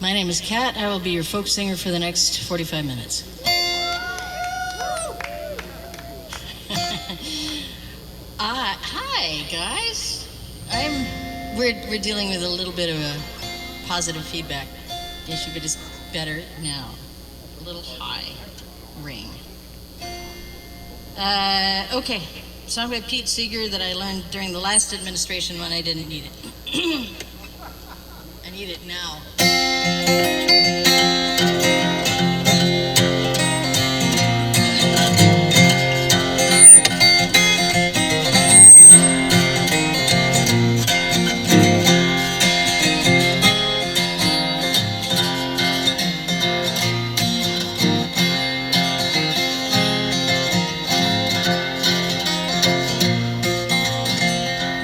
My name is Kat. I will be your folk singer for the next 45 minutes. Hi, guys. We're dealing with a little bit of a positive feedback issue, but it's better now. A little high ring. Okay. Song by Pete Seeger that I learned during the last administration when I didn't need it. I need it now.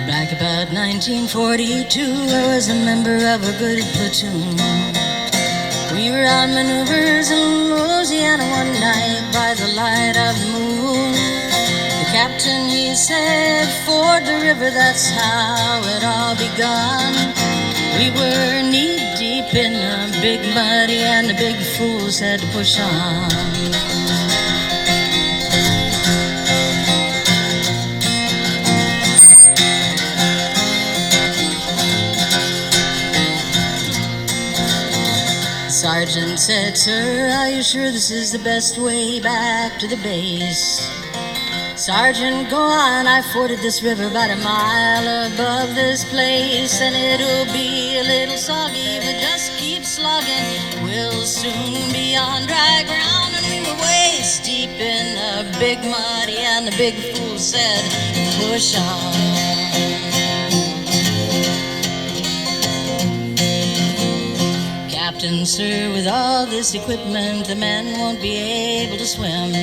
Back about 1942, I was a member of a good platoon. We were on maneuvers in Louisiana one night by the light of the moon. The captain, he said, ford the river, that's how it all begun. We were knee-deep in a big muddy and the big fools had to push on. Sergeant said, "Sir, are you sure this is the best way back to the base?" "Sergeant, go on, I forded this river about a mile above this place, and it'll be a little soggy, but just keep slogging. We'll soon be on dry ground." And we were waist deep in the big muddy, and the big fool said, "Push on." "Captain, sir, with all this equipment, the men won't be able to swim."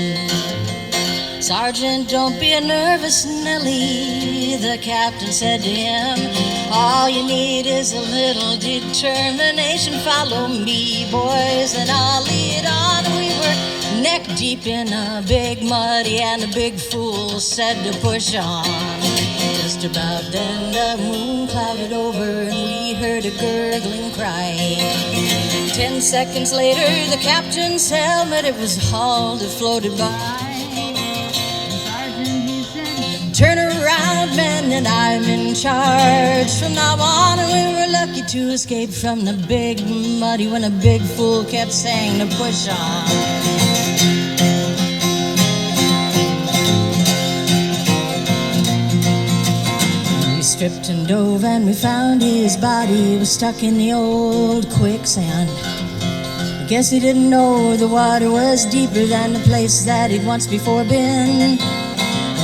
"Sergeant, don't be a nervous Nelly," the captain said to him. "All you need is a little determination. Follow me, boys, and I'll lead on." We were neck deep in a big muddy, and the big fool said to push on. Just about then the moon clouded over, and we heard a gurgling cry. 10 seconds later, the captain's helmet, it was hauled, it floated by. "Sergeant," he said, "turn around, men, and I'm in charge from now on." And we were lucky to escape from the big muddy when a big fool kept saying to push on. Stripped and dove and we found his body was stuck in the old quicksand. I guess he didn't know the water was deeper than the place that he'd once before been.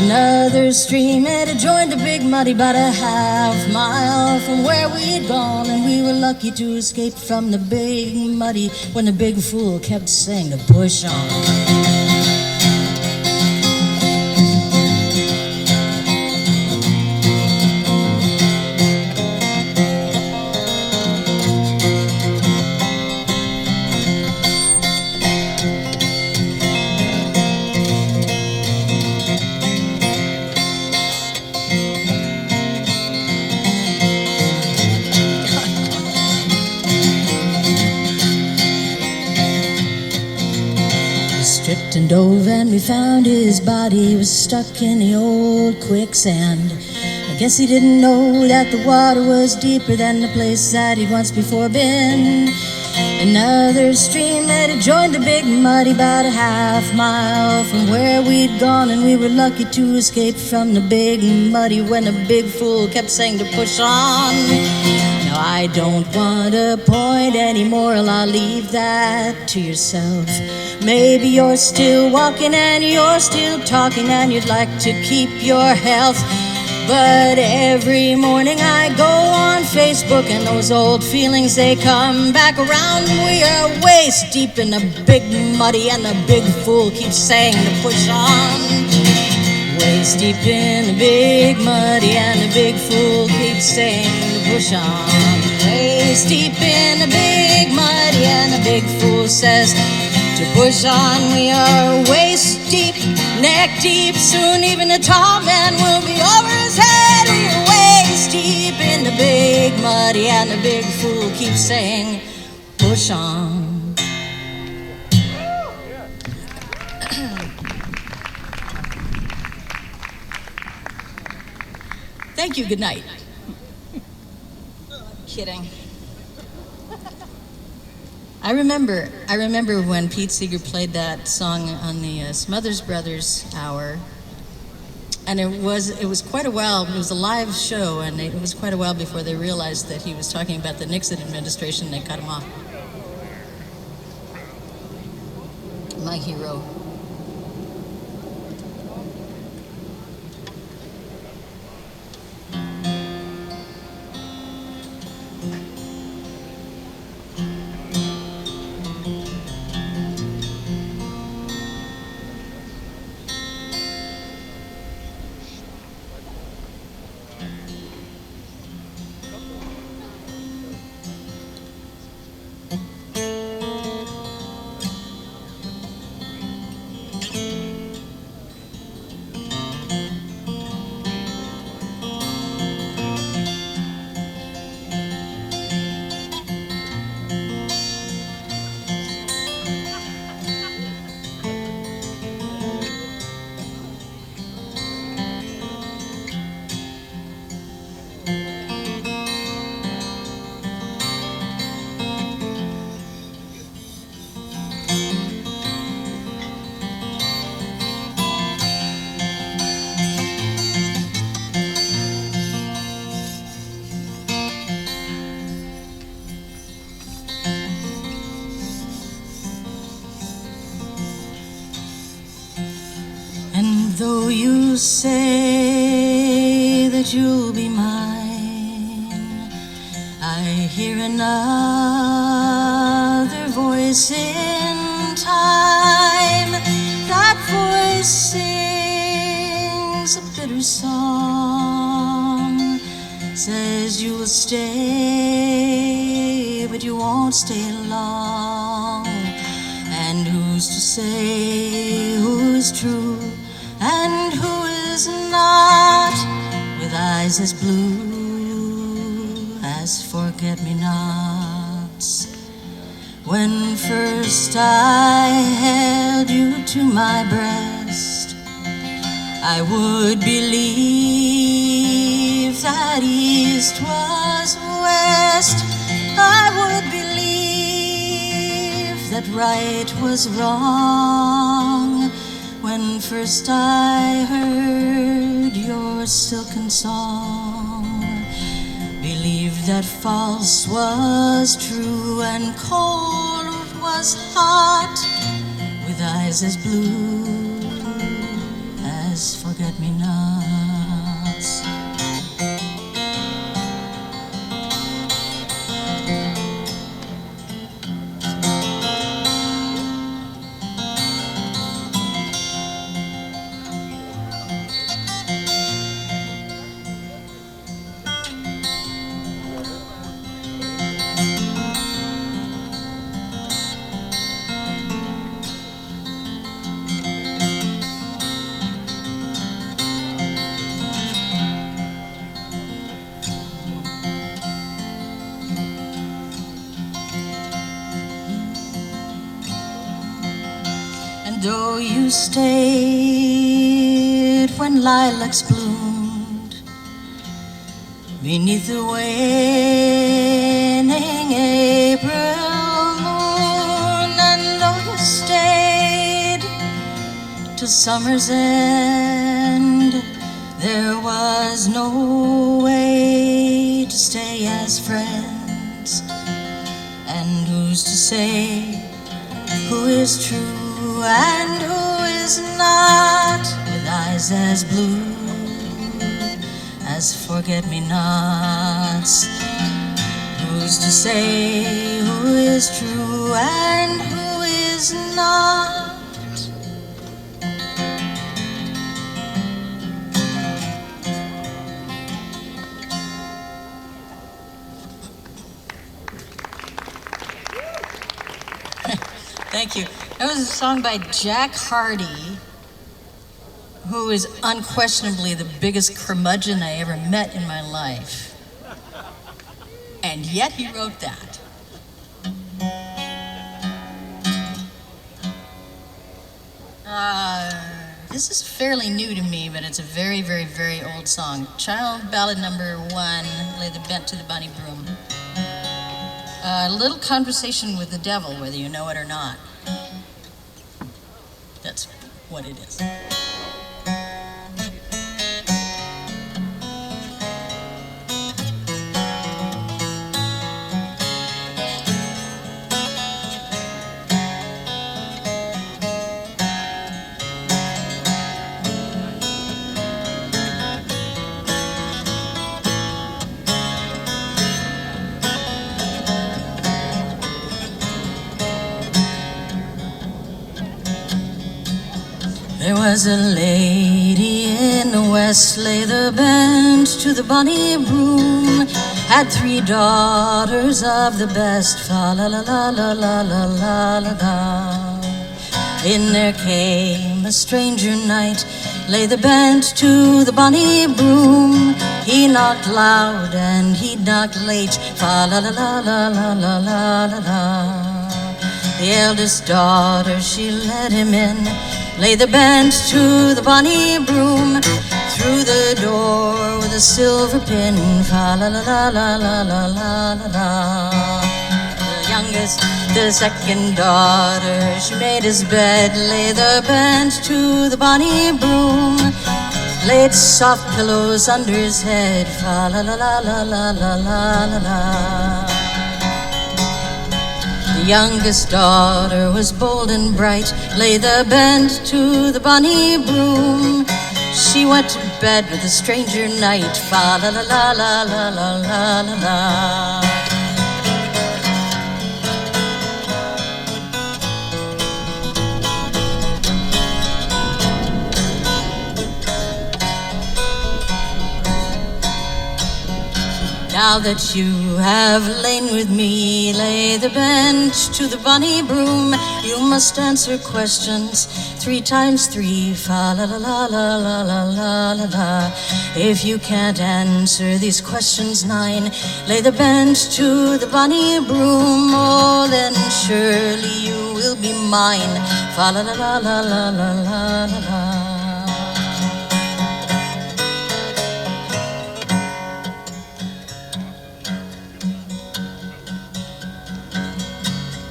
Another stream had joined the big muddy about a half-mile from where we'd gone, and we were lucky to escape from the big muddy when the big fool kept saying to push on. Stripped and dove and we found his body was stuck in the old quicksand. I guess he didn't know that the water was deeper than the place that he'd once before been. Another stream had joined the big muddy about a half-mile from where we'd gone, and we were lucky to escape from the big muddy when the big fool kept saying to push on. Now I don't want to point any moral, I'll leave that to yourself. Maybe you're still walking and you're still talking and you'd like to keep your health. But every morning I go on Facebook and those old feelings, they come back around. We are waist deep in the big muddy and the big fool keeps saying to push on. Waist deep in the big muddy and the big fool keeps saying to push on. Waist deep in the big muddy and the big fool says to push on. We are waist deep, neck deep, soon even the tall man will be over his head. We are waist deep in the big muddy and the big fool keeps saying Vashon. Thank you, good night. Kidding. I remember when Pete Seeger played that song on the Smothers Brothers hour, and it was quite a while. It was a live show, and it was quite a while before they realized that he was talking about the Nixon administration. They cut him off. My hero. Though you say that you'll be mine, I hear another voice in time. That voice sings a bitter song, says you will stay, but you won't stay long. And who's to say who is true and who is not, with eyes as blue as forget-me-nots? When first I held you to my breast, I would believe that east was west. I would believe that right was wrong. When first I heard your silken song, believed that false was true and cold was hot, with eyes as blue as forget-me-nots. Though you stayed when lilacs bloomed beneath the waning April moon, and though you stayed till summer's end, there was no way to stay as friends. And who's to say who is true and who is not, with eyes as blue as forget-me-nots? Who's to say who is true and who is not? Thank you. That was a song by Jack Hardy, who is unquestionably the biggest curmudgeon I ever met in my life. And yet he wrote that. This is fairly new to me, but it's a very, very, very old song. Child ballad number 1, Lay the Bent to the Bunny Broom. A little conversation with the devil, whether you know it or not. That's what it is. There was a lady in the west, lay the bent to the bonny broom, had 3 daughters of the best, fa la la la la la la la la la. In there came a stranger knight, lay the bent to the bonny broom. He knocked loud and he knocked late, fa la la la la la la la la la. The eldest daughter, she let him in, lay the bent to the bonny broom, through the door with a silver pin, fa la la la la la la la la la. The youngest, the second daughter, she made his bed, lay the bent to the bonny broom, laid soft pillows under his head, fa la la la la la la la la la. The youngest daughter was bold and bright, lay the bent to the bonny broom. She went to bed with a stranger knight, fa la la la la la la la la la. Now that you have lain with me, lay the bent to the bonny broom. You must answer questions 3 times 3, fa la la la la la la la la la. If you can't answer these questions 9, lay the bent to the bonny broom. Oh, then surely you will be mine, fa la la la la la la la la la.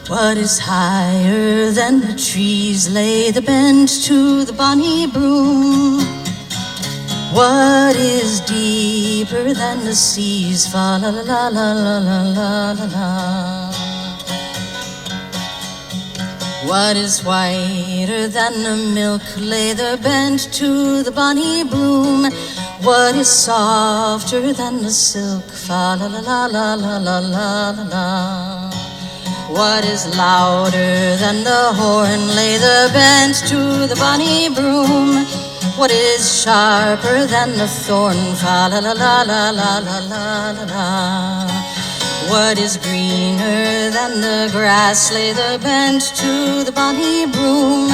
What is higher than the trees, lay the bent to the bonny broom. What is deeper than the seas, fa la la la la la la la la la. What is whiter than the milk, lay the bent to the bonny broom. What is softer than the silk, fa la la la la la la la la la. What is louder than the horn, lay the bent to the bonny broom. What is sharper than the thorn, fa la la la la la la la la la. What is greener than the grass, lay the bent to the bonny broom.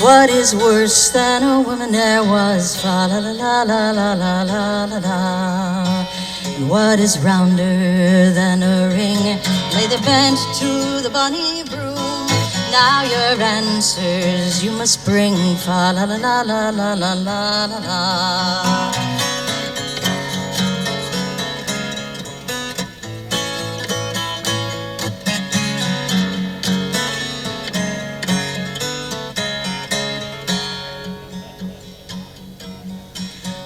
What is worse than a woman there was, fa la la la la la la la la la. And what is rounder than a ring, lay the bent to the bonny broom. Now your answers you must bring, fa la la la la la la la la la.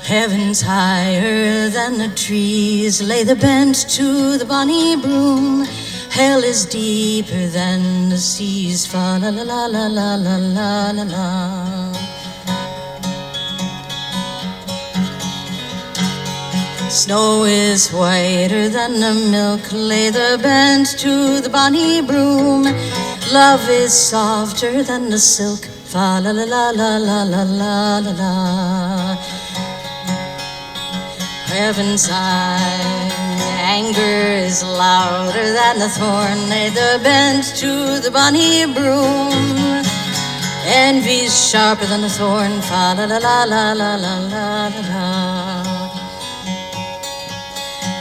Heaven's higher than the trees, lay the bent to the bonny broom. Hell is deeper than the seas, fa la la la la la la la la la. Snow is whiter than the milk, lay the bent to the bonny broom. Love is softer than the silk, fa la la la la la la la la la. Heaven's eye, anger is louder than the thorn, lay the bent to the bonny broom. Envy's sharper than the thorn, fa la la la la la la la la la.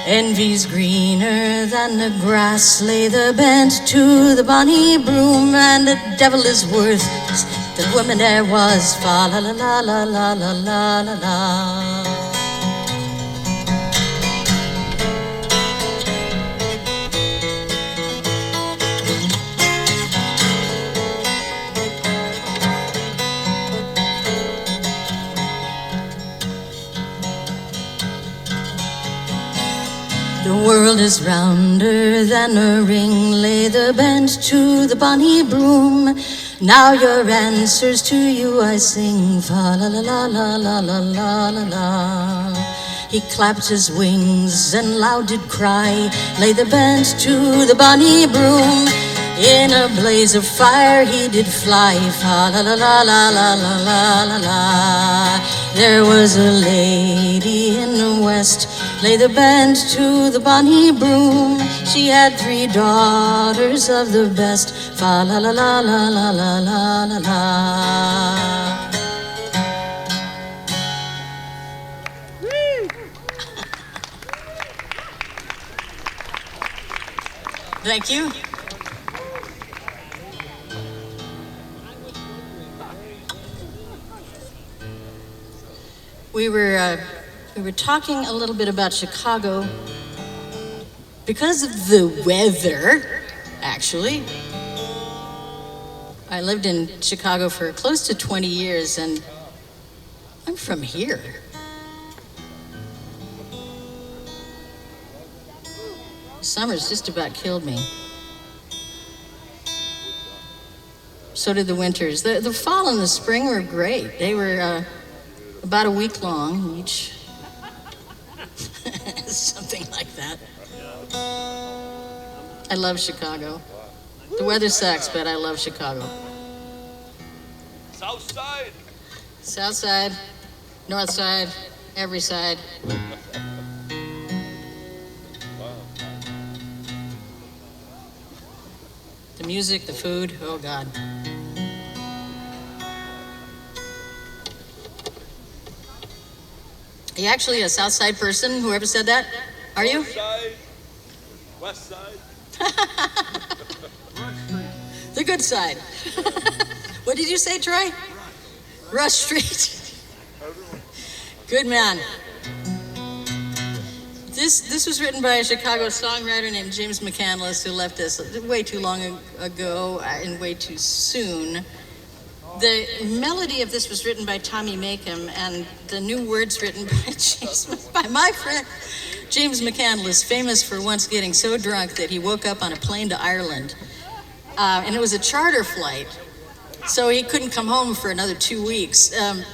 Envy's greener than the grass, lay the bent to the bonny broom, and the devil is worth the woman there was. Fa la la la la la la la la la. The world is rounder than a ring, lay the bent to the bonny broom. Now your answers to you I sing, fa la la la la la la la la la. He clapped his wings and loud did cry, lay the bent to the bonny broom. In a blaze of fire he did fly, fa la la la la la la la la la. There was a lady in the west, lay the bent to the bonny broom. She had 3 daughters of the best, fa la la la la la la la la la. Thank you. We were talking a little bit about Chicago because of the weather, actually. I lived in Chicago for close to 20 years, and I'm from here. Summer's just about killed me. So did the winters. The fall and the spring were great. They were about a week long each. Something like that. I love Chicago. The weather sucks, but I love Chicago. South side. South side, north side, every side. The music, the food, oh God. Are you actually a South Side person, whoever said that? Are you? North side, west side. The good side. What did you say, Troy? Rush Street. Good man. This was written by a Chicago songwriter named James McCandless, who left us way too long ago and way too soon. The melody of this was written by Tommy Makem, and the new words written by my friend James McCandless, famous for once getting so drunk that he woke up on a plane to Ireland. And it was a charter flight, so he couldn't come home for another 2 weeks. And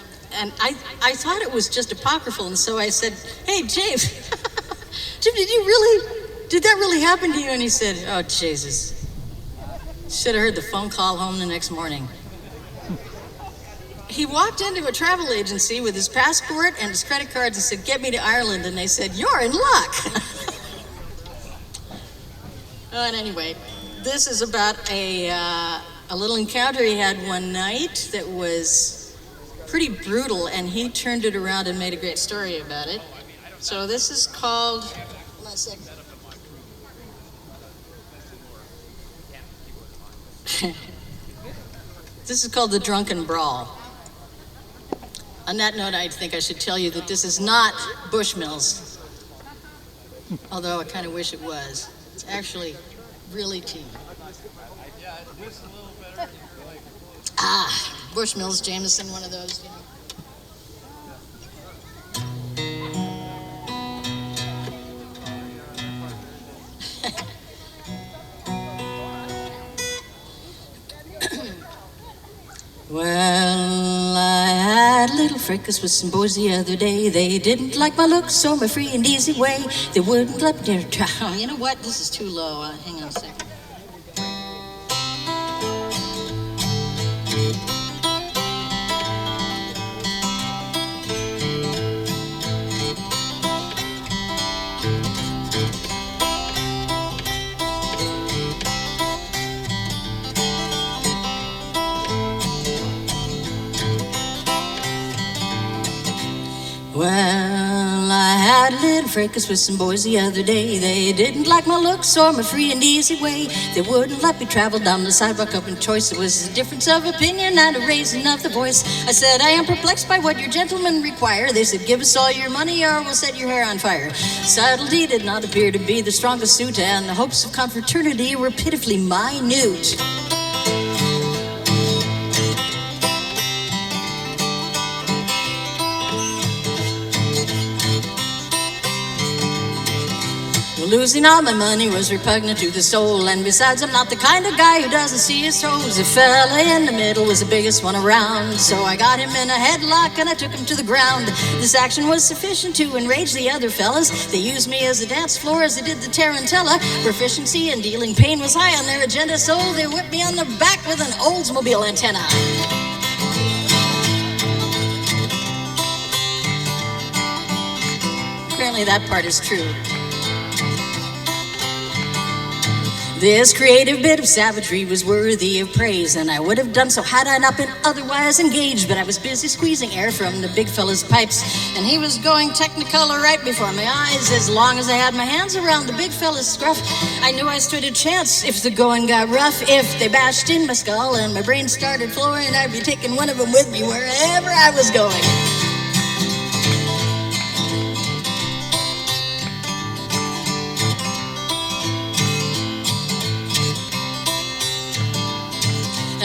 I thought it was just apocryphal, and so I said, "Hey, James, Jim, did that really happen to you?" And he said, "Oh, Jesus. Should have heard the phone call home the next morning." He walked into a travel agency with his passport and his credit cards and said, "Get me to Ireland." And they said, "You're in luck." And anyway, this is about a little encounter he had one night that was pretty brutal, and he turned it around and made a great story about it. So this is called, hold on a second. This is called The Drunken Brawl. On that note, I think I should tell you that this is not Bushmills, although I kind of wish it was. It's actually really tea. Bushmills, Jameson, one of those, you know. Well, I had a little fracas with some boys the other day. They didn't like my looks or my free and easy way. They wouldn't let me near try. Oh, you know what? This is too low. Hang on a second. Well, I had a little fracas with some boys the other day. They didn't like my looks or my free and easy way. They wouldn't let me travel down the sidewalk up in choice. It was a difference of opinion and a raising of the voice. I said, I am perplexed by what your gentlemen require. They said, give us all your money or we'll set your hair on fire. Subtlety did not appear to be the strongest suit, and the hopes of confraternity were pitifully minute. Losing all my money was repugnant to the soul, and besides, I'm not the kind of guy who doesn't see his toes. The fella in the middle was the biggest one around, so I got him in a headlock and I took him to the ground. This action was sufficient to enrage the other fellas. They used me as a dance floor as they did the tarantella. Proficiency in dealing pain was high on their agenda, so they whipped me on the back with an Oldsmobile antenna. Apparently that part is true. This creative bit of savagery was worthy of praise, and I would have done so had I not been otherwise engaged, but I was busy squeezing air from the big fella's pipes, and he was going technicolor right before my eyes. As long as I had my hands around the big fella's scruff, I knew I stood a chance if the going got rough. If they bashed in my skull and my brain started flooring, I'd be taking one of them with me wherever I was going.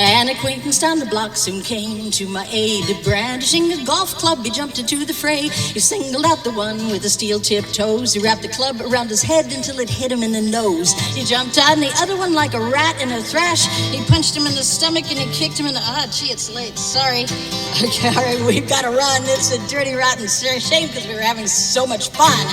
An acquaintance down the block soon came to my aid. Brandishing a golf club, he jumped into the fray. He singled out the one with the steel-tipped toes. He wrapped the club around his head until it hit him in the nose. He jumped on the other one like a rat in a thrash. He punched him in the stomach and he kicked him in the... gee, it's late. Sorry. Okay, all right, we've got to run. It's a dirty, rotten shame because we were having so much fun.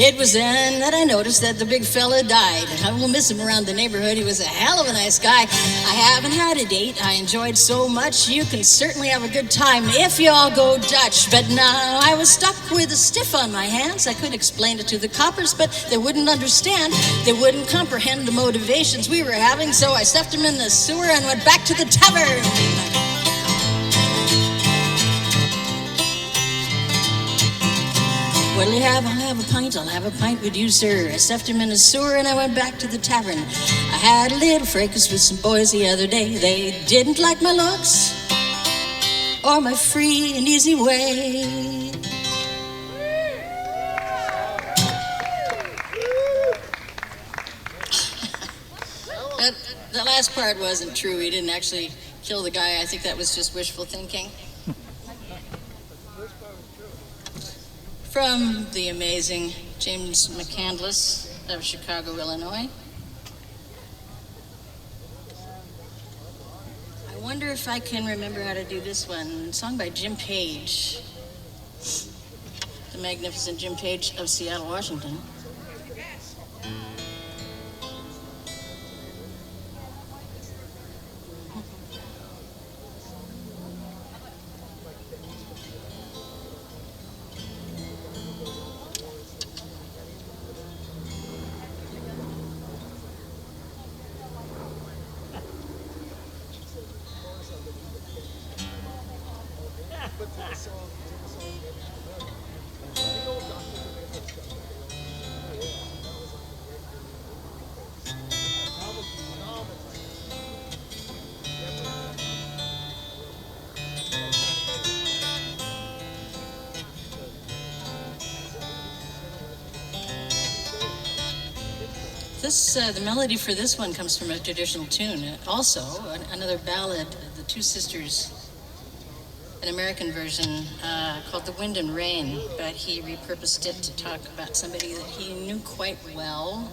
It was then that I noticed that the big fella died. I will miss him around the neighborhood. He was a hell of a nice guy. I haven't had a date I enjoyed so much. You can certainly have a good time if you all go Dutch. But now I was stuck with a stiff on my hands. I could explain it to the coppers, but they wouldn't understand. They wouldn't comprehend the motivations we were having, so I stuffed him in the sewer and went back to the tavern. What'll you have? I'll have a pint. I'll have a pint with you, sir. I stuffed him in a sewer and I went back to the tavern. I had a little fracas with some boys the other day. They didn't like my looks or my free and easy way. The last part wasn't true. He didn't actually kill the guy. I think that was just wishful thinking. From the amazing James McCandless of Chicago, Illinois. I wonder if I can remember how to do this one. A song by Jim Page, the magnificent Jim Page of Seattle, Washington. The melody for this one comes from a traditional tune. Also, another ballad, The Two Sisters, an American version called The Wind and Rain, but he repurposed it to talk about somebody that he knew quite well,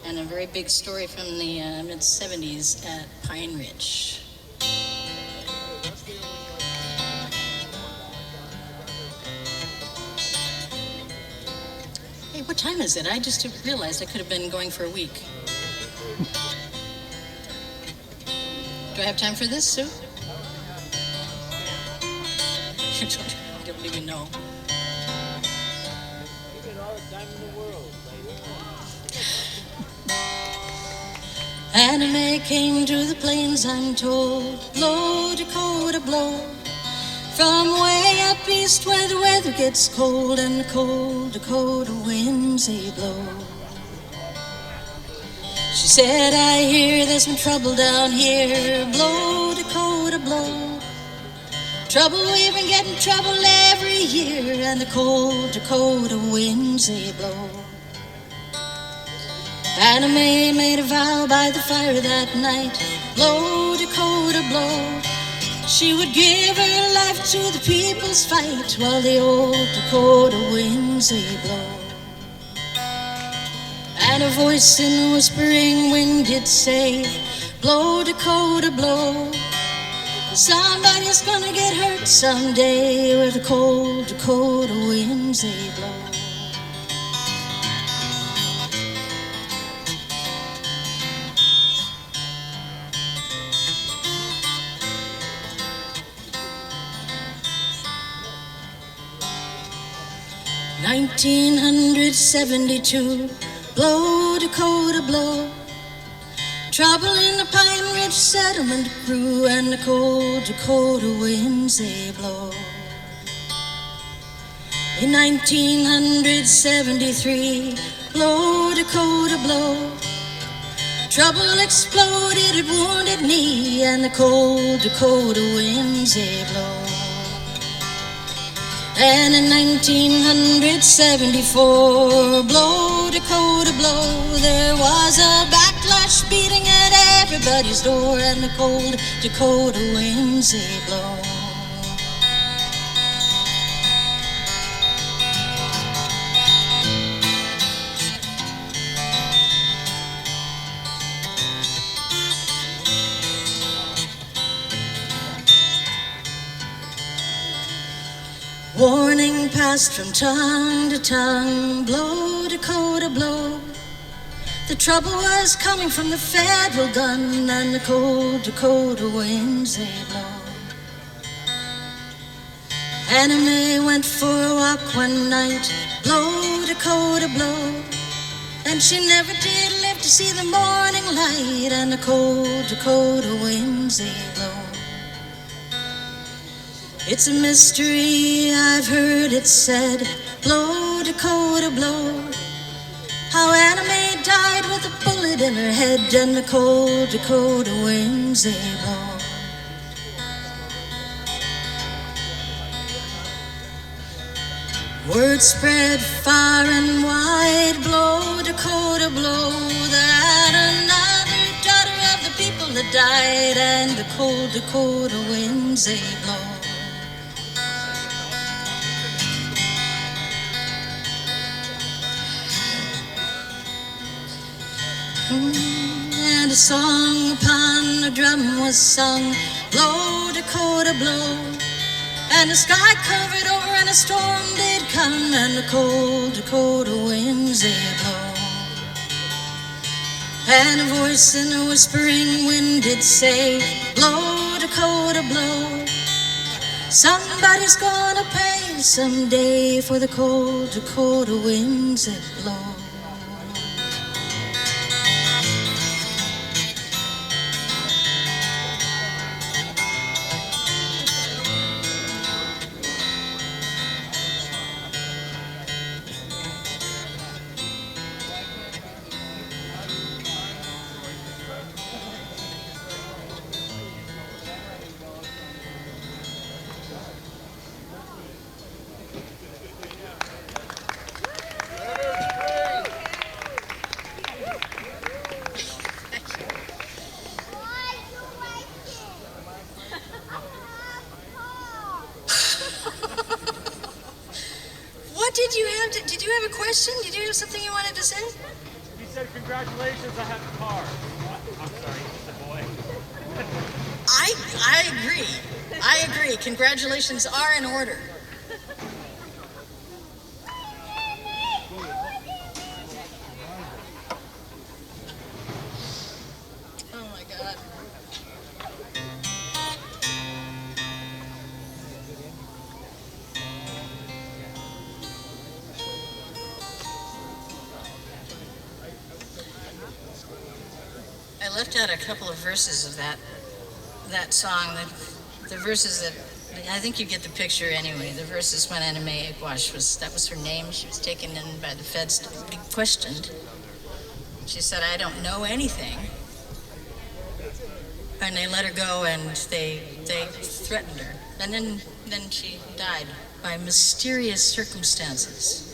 and a very big story from the mid-70s at Pine Ridge. Hey, what time is it? I just realized I could have been going for a week. Do I have time for this, Sue? I don't even know. You get all the time in the world, lady. Anna Mae came to the plains, I'm told. Blow, Dakota, blow. From way up east where the weather gets cold and the cold Dakota winds they blow. She said, I hear there's been trouble down here. Blow, Dakota, blow. Trouble, we've been getting trouble every year, and the cold Dakota winds they blow. Anna Mae made a vow by the fire that night. Blow, Dakota, blow. She would give her life to the people's fight while the old Dakota winds they blow. And a voice in the whispering wind did say, blow, Dakota, blow. Somebody's gonna get hurt someday where the cold Dakota winds they blow. "1972, blow, Dakota, blow. Trouble in the Pine Ridge settlement grew, and the cold Dakota winds they blow. In 1973, blow, Dakota, blow. Trouble exploded at Wounded Knee, and the cold Dakota winds they blow. And in 1974, blow, Dakota, blow, there was a backlash beating at everybody's door, and the cold Dakota winds they blow. Warning passed from tongue to tongue, blow, Dakota, blow. The trouble was coming from the federal gun, and the cold Dakota winds they blow. Anna Mae went for a walk one night, blow, Dakota, blow. And she never did live to see the morning light, and the cold Dakota winds they blow. It's a mystery, I've heard it said, blow, Dakota, blow. How Anna Mae died with a bullet in her head, and the cold Dakota winds they blow. Word spread far and wide, blow, Dakota, blow, that another daughter of the people had died, and the cold Dakota winds they blow. And a song upon a drum was sung, blow, Dakota, blow. And the sky covered over and a storm did come, and the cold Dakota winds they blow. And a voice in the whispering wind did say, blow, Dakota, blow. Somebody's gonna pay someday for the cold Dakota winds that blow. Did you have a question? Did you have something you wanted to say? He said, congratulations, I have a car. I'm sorry, the boy. I agree. I agree. Congratulations are in order. Oh my God. I left out a couple of verses of that song. The verses that I think you get the picture anyway. The verses when Anna Mae Eggleston was her name. She was taken in by the feds to be questioned. She said, "I don't know anything," and they let her go, and they threatened her, and then she died by mysterious circumstances.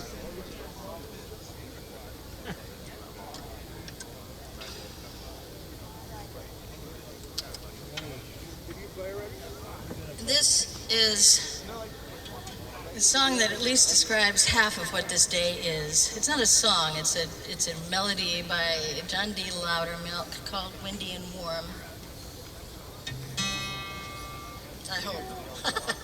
This is a song that at least describes half of what this day is. It's not a song, it's a melody by John D. Loudermilk called Windy and Warm. I hope.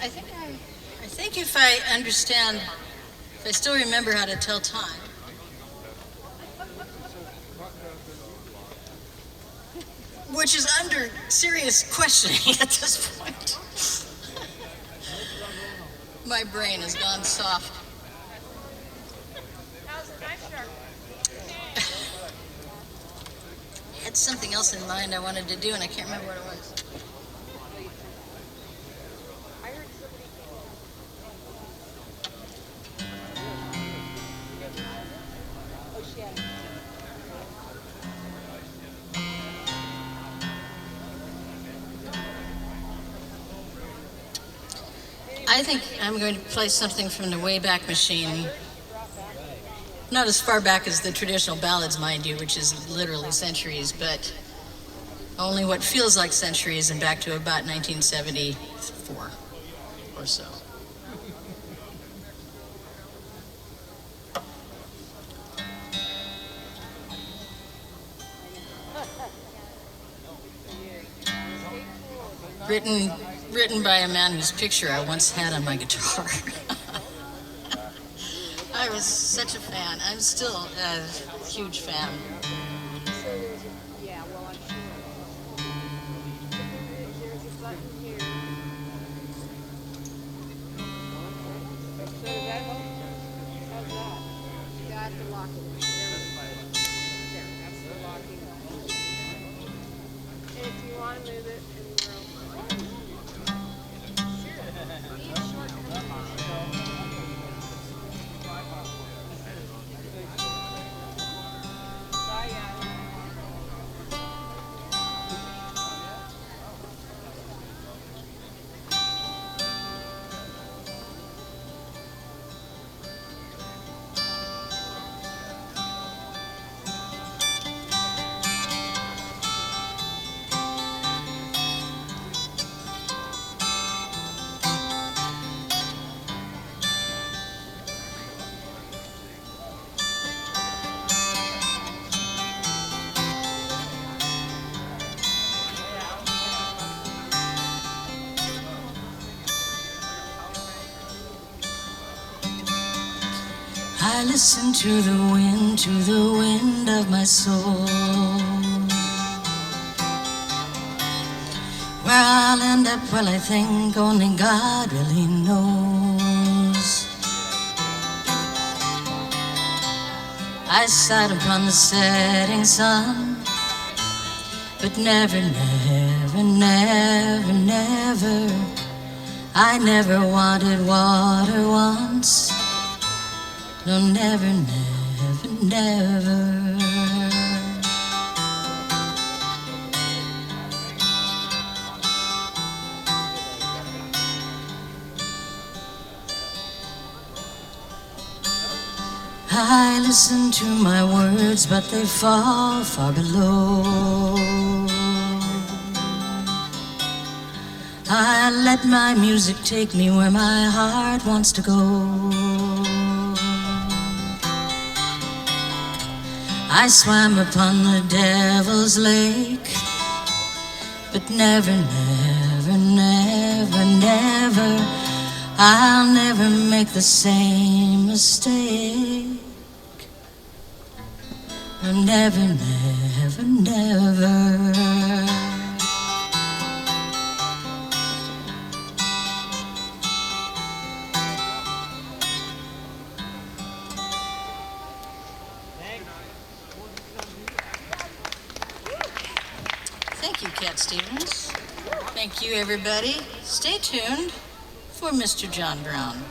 I think if I understand, if I still remember how to tell time, which is under serious questioning at this point. My brain has gone soft. I had something else in mind I wanted to do, and I can't remember what it was. I think I'm going to play something from the Wayback Machine. Not as far back as the traditional ballads, mind you, which is literally centuries, but only what feels like centuries and back to about 1974 or so. Written by a man whose picture I once had on my guitar. I was such a fan. I'm still a huge fan. Yeah, well, I'm sure. There's a button here. So that helps. How's that? That's the locking. There, that's the locking. And if you want to move it in the room. Bye, yeah. I listen to the wind of my soul. Where I'll end up, well, I think only God really knows. I sat upon the setting sun, but never, never, never, never, I never wanted water once. No, never, never, never. I listen to my words, but they fall far below. I let my music take me where my heart wants to go. I swam upon the devil's lake, but never, never, never, never, I'll never make the same mistake. Never, never, never. Thank you, Cat Stevens. Thank you, everybody. Stay tuned for Mr. John Brown.